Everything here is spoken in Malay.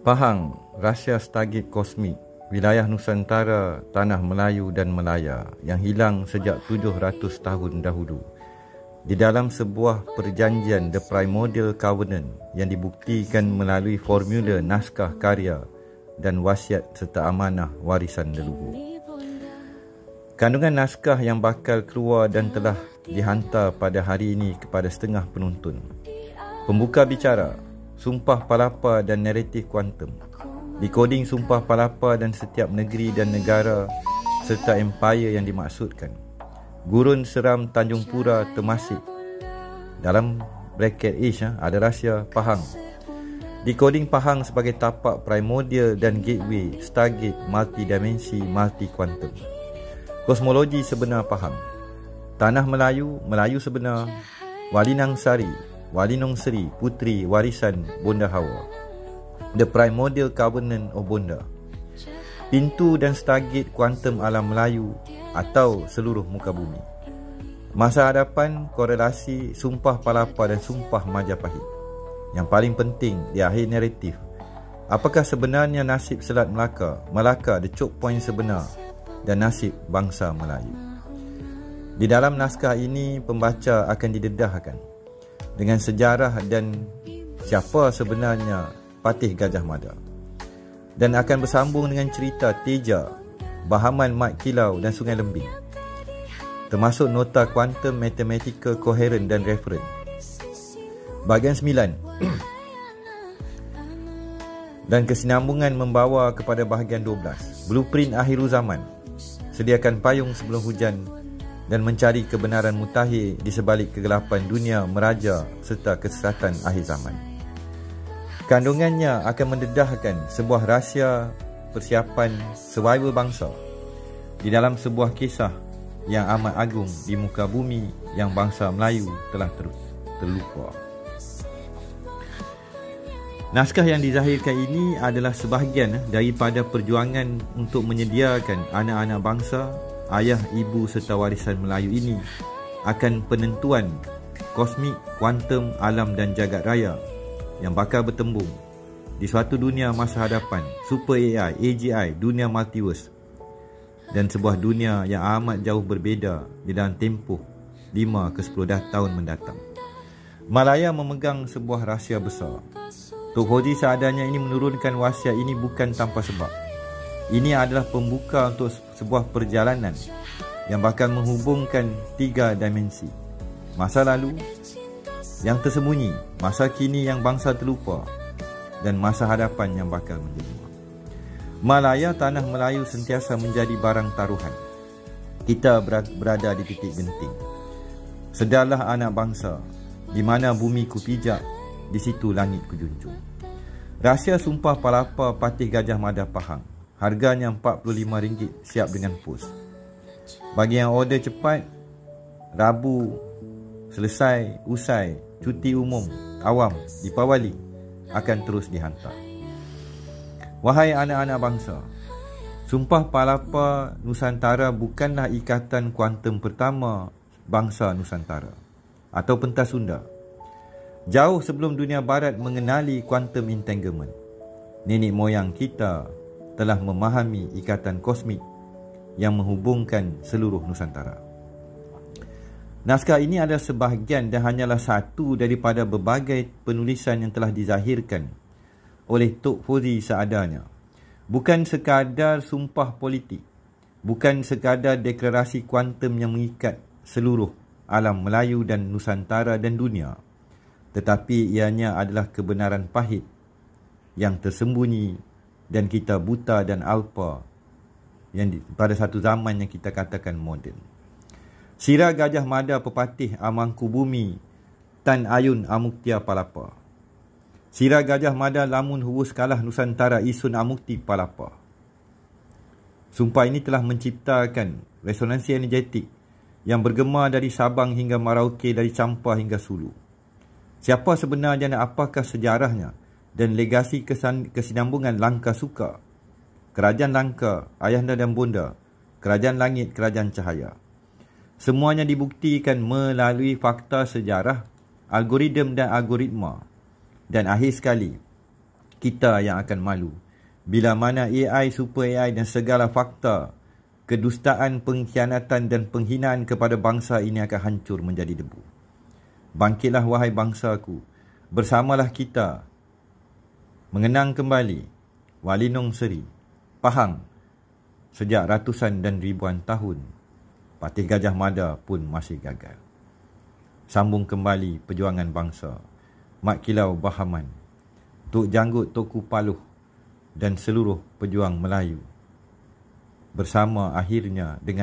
Pahang, rahsia Stargate kosmik, wilayah Nusantara, tanah Melayu dan Melaya yang hilang sejak 700 tahun dahulu. Di dalam sebuah perjanjian The Primordial Covenant yang dibuktikan melalui formula naskah karya dan wasiat serta amanah warisan leluhur. Kandungan naskah yang bakal keluar dan telah dihantar pada hari ini kepada setengah penonton. Pembuka bicara, Sumpah Palapa dan naratif kuantum. Dekoding Sumpah Palapa dan setiap negeri dan negara serta empire yang dimaksudkan. Gurun seram Tanjung Pura Temasek. Dalam bracket H ada rahsia Pahang. Dekoding Pahang sebagai tapak primordial dan gateway Stargate multidimensi multi-quantum. Kosmologi sebenar Pahang. Tanah Melayu, Melayu sebenar. Walinang Sari, Walinong Seri, Puteri Warisan Bonda Hawa. The Primordial Covenant of Bonda. Pintu dan Stargate Kuantum Alam Melayu atau seluruh muka bumi. Masa hadapan, korelasi Sumpah Palapa dan Sumpah Majapahit. Yang paling penting di akhir naratif, apakah sebenarnya nasib Selat Melaka, Melaka the choke point sebenar, dan nasib bangsa Melayu. Di dalam naskah ini, pembaca akan didedahkan dengan sejarah dan siapa sebenarnya Patih Gajah Mada, dan akan bersambung dengan cerita Teja, Bahaman Mat Kilau dan Sungai Lembing, termasuk nota kuantum, mathematical coherent dan reference. Bahagian 9 dan kesinambungan membawa kepada bahagian 12. Blueprint Akhirul Zaman. Sediakan payung sebelum hujan dan mencari kebenaran mutakhir di sebalik kegelapan dunia meraja serta kesesatan akhir zaman. Kandungannya akan mendedahkan sebuah rahsia persiapan survival bangsa di dalam sebuah kisah yang amat agung di muka bumi yang bangsa Melayu telah terlupa. Naskah yang dizahirkan ini adalah sebahagian daripada perjuangan untuk menyediakan anak-anak bangsa, ayah, ibu serta warisan Melayu ini akan penentuan kosmik, kuantum, alam dan jagat raya yang bakal bertembung di suatu dunia masa hadapan, super AI, AGI, dunia multiverse, dan sebuah dunia yang amat jauh berbeza di dalam tempoh 5 ke 10 tahun mendatang. Malaya memegang sebuah rahsia besar. Tok Hoji seadanya ini menurunkan wasiat ini bukan tanpa sebab. Ini adalah pembuka untuk sebuah perjalanan yang bakal menghubungkan 3 dimensi. Masa lalu yang tersembunyi, masa kini yang bangsa terlupa, dan masa hadapan yang bakal menjadi. Malaya, tanah Melayu sentiasa menjadi barang taruhan. Kita berada di titik genting. Sedarlah anak bangsa, di mana bumi ku pijak, di situ langit ku junjung. Rahsia Sumpah Palapa Patih Gajah Mada Pahang. Harganya RM45, siap dengan pos. Bagi yang order cepat, Rabu selesai, usai, cuti umum, awam, Deepawali akan terus dihantar. Wahai anak-anak bangsa, Sumpah Palapa Nusantara bukanlah ikatan kuantum pertama bangsa Nusantara atau pentas Sunda. Jauh sebelum dunia barat mengenali quantum entanglement, nenek moyang kita telah memahami ikatan kosmik yang menghubungkan seluruh Nusantara. Naskah ini adalah sebahagian dan hanyalah satu daripada berbagai penulisan yang telah dizahirkan oleh Tok Fauzi seadanya. Bukan sekadar sumpah politik, bukan sekadar deklarasi kuantum yang mengikat seluruh alam Melayu dan Nusantara dan dunia, tetapi ianya adalah kebenaran pahit yang tersembunyi dan kita buta dan alpa yang pada satu zaman yang kita katakan moden. Sirah Gajah Mada Pepatih Amangku Bumi Tan Ayun Amuktia Palapa. Sirah Gajah Mada Lamun Huwus Kalah Nusantara Isun Amukti Palapa. Sumpah ini telah menciptakan resonansi energetik yang bergema dari Sabang hingga Merauke, dari Campar hingga Sulu. Siapa sebenarnya dan apakah sejarahnya dan legasi kesinambungan Langka Suka, Kerajaan Langka, Ayahanda dan Bonda, Kerajaan Langit, Kerajaan Cahaya. Semuanya dibuktikan melalui fakta sejarah, algoritma dan akhir sekali kita yang akan malu. Bila mana AI, super AI dan segala fakta kedustaan, pengkhianatan dan penghinaan kepada bangsa ini akan hancur menjadi debu. Bangkitlah wahai bangsaku, bersamalah kita mengenang kembali Walinong Seri, Pahang sejak ratusan dan ribuan tahun. Patih Gajah Mada pun masih gagal. Sambung kembali perjuangan bangsa. Mat Kilau Bahaman, Tok Janggut Toku Paluh dan seluruh pejuang Melayu bersama akhirnya dengan